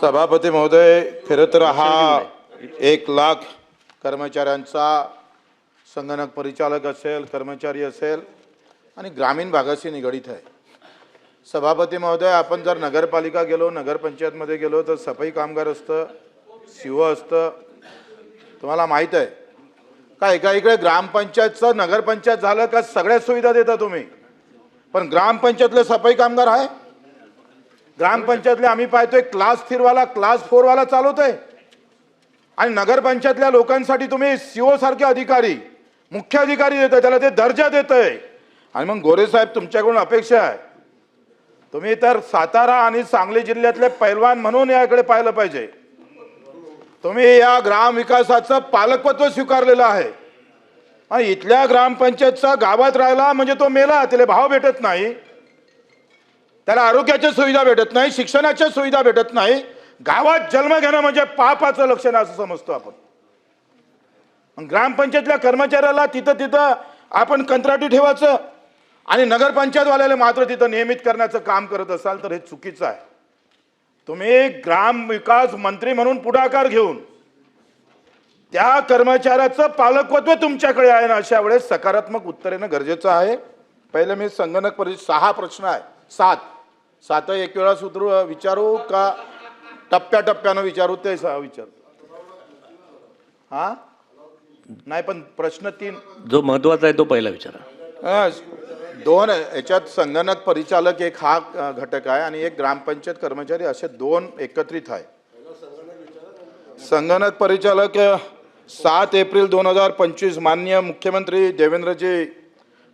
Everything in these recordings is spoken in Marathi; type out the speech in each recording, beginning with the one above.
सभापती महोदय, खरं तर हा 1,00,000 कर्मचाऱ्यांचा संगणक परिचालक असेल, कर्मचारी असेल आणि ग्रामीण भागाशी निगडित आहे. सभापती महोदय, आपण जर नगरपालिका गेलो, नगरपंचायतमध्ये गेलो तर सफाई कामगार असतं, सीओ असतं. तुम्हाला माहीत आहे का, एका इकडे ग्रामपंचायतचं नगरपंचायत झालं का सगळ्या सुविधा देता तुम्ही, पण ग्रामपंचायतले सफाई कामगार आहे. ग्रामपंचायतले आम्ही पाहतोय क्लास 3 वाला क्लास 4 वाला चालवतोय आणि नगरपंचायतल्या लोकांसाठी तुम्ही सीओ सारखे अधिकारी, मुख्य अधिकारी देताय, त्याला ते दर्जा देताय. आणि मग गोरे साहेब, तुमच्याकडून अपेक्षा आहे, तुम्ही तर सातारा आणि सांगली जिल्ह्यातले पैलवान म्हणून याकडे पाहिलं पाहिजे. तुम्ही या ग्राम विकासाचं पालकत्व स्वीकारलेलं आहे आणि इथल्या ग्रामपंचायतचा गावात राहिला म्हणजे तो मेला, त्याला भाव भेटत नाही, त्याला आरोग्याच्या सुविधा भेटत नाही, शिक्षणाच्या सुविधा भेटत नाही. गावात जन्म घेणं म्हणजे पापाचं लक्षण असं समजतो आपण. ग्रामपंचायतल्या कर्मचाऱ्याला तिथं आपण कंत्राटी ठेवायचं आणि नगरपंचायतवाल्याला मात्र तिथं नियमित करण्याचं काम करत असाल तर हे चुकीचं आहे. तुम्ही ग्राम विकास मंत्री म्हणून पुढाकार घेऊन त्या कर्मचाऱ्याचं पालकत्व तुमच्याकडे आहे ना, अशा वेळेस सकारात्मक उत्तर येणं गरजेचं आहे. पहिले मी संगणक परिषद 6 प्रश्न आहे, 7 एक वेळा सूत्र विचारू का टप्प्याटप्प्यानं विचारू? ते 6 विचारू. हा नाही, पण प्रश्न 3 जो महत्वाचा आहे तो पहिला विचारा. 2 याच्यात संगणक परिचालक एक हा घटक आहे आणि एक ग्रामपंचायत कर्मचारी, असे 2 एकत्रित आहे. संगणक परिचालक 7 एप्रिल 2025 माननीय मुख्यमंत्री देवेंद्रजी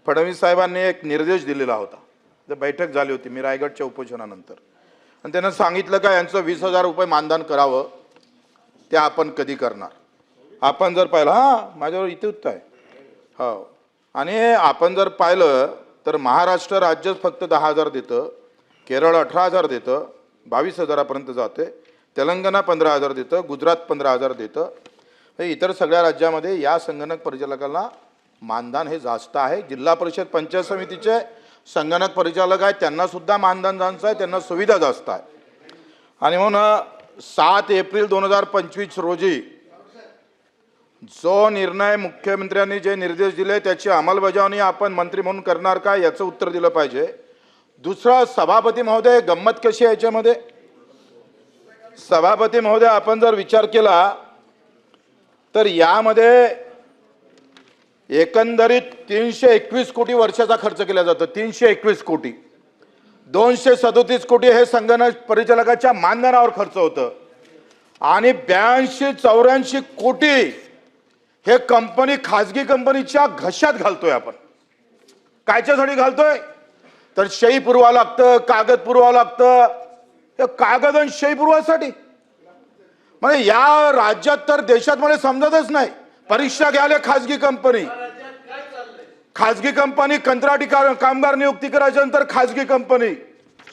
फडणवीस साहेबांनी एक निर्देश दिलेला होता. बैठक झाली होती मी रायगडच्या उपोषणानंतर, आणि त्यांना सांगितलं का यांचं 20,000 रुपये मानधन करावं. ते आपण कधी करणार? आपण जर पाहिलं, माझ्यावर इथे उत्तर आहे, हो, आणि आपण जर पाहिलं तर महाराष्ट्र राज्यच फक्त 10,000 देतं, केरळ 18,000 देतं, 22,000पर्यंत जाते, तेलंगणा 15,000 देतं, गुजरात 15,000 देतं. इतर सगळ्या राज्यामध्ये या संगणक परिचालकांना मानधन हे जास्त आहे. जिल्हा परिषद पंचायत समितीचे संगणक परिचालक आहेत, त्यांना सुद्धा मानधन जास्त आहे, त्यांना सुविधा जास्त आहे. आणि म्हणून 7 एप्रिल 2025 रोजी जो निर्णय मुख्यमंत्र्यांनी जे निर्देश दिले त्याची अंमलबजावणी आपण मंत्री म्हणून करणार का, याचं उत्तर दिलं पाहिजे. दुसरं, सभापती महोदय, गंमत कशी आहे याच्यामध्ये? सभापती महोदय, आपण जर विचार केला तर यामध्ये एकंदरीत 321 कोटी वर्षाचा खर्च केला जातो. 321 कोटी, 237 कोटी हे संगणक परिचालकाच्या मानधनावर खर्च होतं आणि 82-84 कोटी हे कंपनी, खाजगी कंपनीच्या घशात घालतोय आपण. कायच्यासाठी घालतोय? तर सही पुरवा लागतं, कागद पुरवा लागतं. हे कागद आणि सही पुरवासाठी म्हणजे या राज्यात तर देशात मला समजतच नाही. परीक्षा घ्यायला खाजगी कंपनी, कंत्राटी कामगार नियुक्ती करायच्या नंतर खाजगी कंपनी,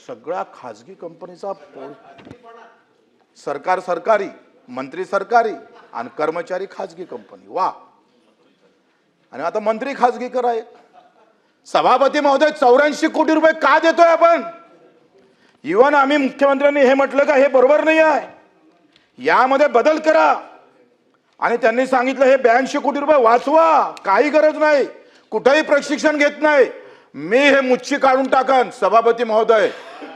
सगळ्या खाजगी कंपनीचा सरकार सरकारी, मंत्री सरकारी आणि कर्मचारी खाजगी कंपनी. वा, आणि आता मंत्री खाजगी कराय. सभापती महोदय, 84 कोटी रुपये का देतोय आपण? इव्हन आम्ही मुख्यमंत्र्यांनी हे म्हटलं का हे बरोबर नाही आहे, यामध्ये बदल करा. आणि त्यांनी सांगितलं हे 82 कोटी रुपये वाचवा, काही गरज नाही, कुठेही प्रशिक्षण घेत नाही. मी हे मुच्छी काढून टाकन. सभापती महोदय,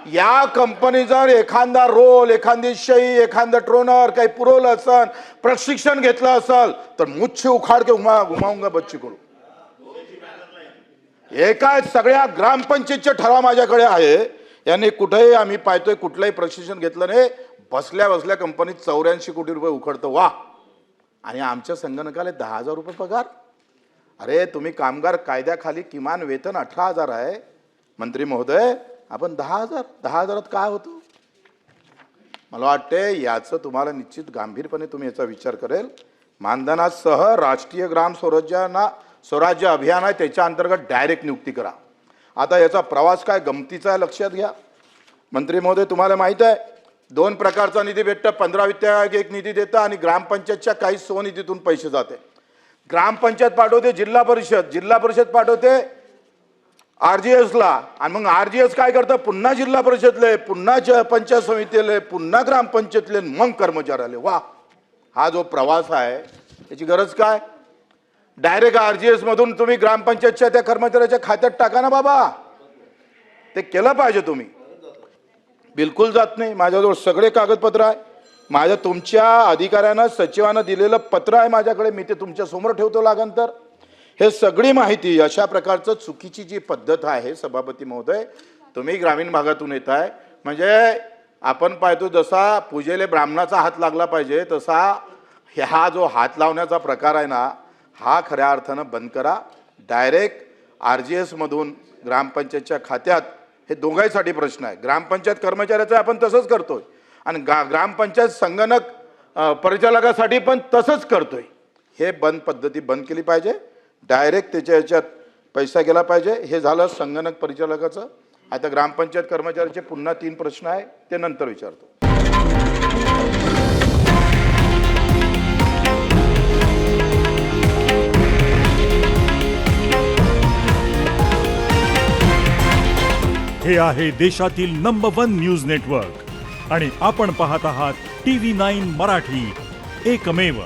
या कंपनी जर एखादा रोल, एखादी शई, एखादं ट्रोनर काही पुरवलं असेल, प्रशिक्षण घेतलं असेल तर मुच्छी उखाड के घुमाऊंगा बच्ची करू. एका सगळ्या ग्रामपंचायतचे ठराव माझ्याकडे आहे, यांनी कुठेही आम्ही पाहतोय कुठलंही प्रशिक्षण घेतलं नाही, बसल्या बसल्या कंपनीत 84 कोटी रुपये उखडतं. वा, आणि आमच्या संगणकाला 10,000 रुपये पगार. अरे, तुम्ही कामगार कायद्याखाली किमान वेतन 18,000 आहे. मंत्री महोदय, आपण 10,000 काय होतं? मला वाटते याचं तुम्हाला निश्चित गांभीर्यपणे तुम्ही याचा विचार करेल. मानधनासह राष्ट्रीय ग्राम स्वराज्य अभियान आहे, त्याच्या अंतर्गत डायरेक्ट नियुक्ती करा. आता याचा प्रवास काय गमतीचा आहे लक्षात घ्या. मंत्री महोदय, तुम्हाला माहित आहे 2 प्रकारचा निधी भेटतं. 15 वित्त आयोग एक निधी देतं आणि ग्रामपंचायतच्या काही स्वनिधीतून पैसे जाते. ग्रामपंचायत पाठवते जिल्हा परिषद, जिल्हा परिषद पाठवते RGSला, आणि मग RGS काय करतं, पुन्हा जिल्हा परिषदले, पुन्हा पंचायत समितीले, पुन्हा ग्रामपंचायतले, मग कर्मचाऱ्याले. वा, हा जो प्रवास आहे त्याची गरज काय? डायरेक्ट RGS मधून तुम्ही ग्रामपंचायतच्या त्या कर्मचाऱ्याच्या खात्यात टाका ना बाबा. ते केलं पाहिजे तुम्ही. बिलकुल जात नाही. माझ्याजवळ सगळे कागदपत्र आहे. माझ्या तुमच्या अधिकाऱ्यांना सचिवांना दिलेलं पत्र आहे माझ्याकडे, मी ते तुमच्या समोर ठेवतो लागन तर. हे सगळी माहिती, अशा प्रकारचं चुकीची जी पद्धत आहे सभापती महोदय, तुम्ही ग्रामीण भागातून येत आहे, म्हणजे आपण पाहतो जसा पूजेले ब्राह्मणाचा हात लागला पाहिजे तसा हा जो हात लावण्याचा प्रकार आहे ना, हा खऱ्या अर्थानं बंद करा. डायरेक्ट RGS मधून ग्रामपंचायतच्या खात्यात, हे दोघांसाठी प्रश्न आहे. ग्रामपंचायत कर्मचाऱ्याचं आपण तसंच करतोय आणि ग्रामपंचायत संगणक परिचालकासाठी पण तसंच करतोय. हे पद्धती बंद केली पाहिजे. डायरेक्ट त्याच्या ह्याच्यात पैसा गेला पाहिजे. हे झालं संगणक परिचालकाचं. आता ग्रामपंचायत कर्मचाऱ्याचे पुन्हा 3 प्रश्न आहे, ते नंतर विचारतो. हे आहे देशातील नंबर 1 न्यूज नेटवर्क आणि आपण पाहत आहात TV9 मराठी, एकमेव.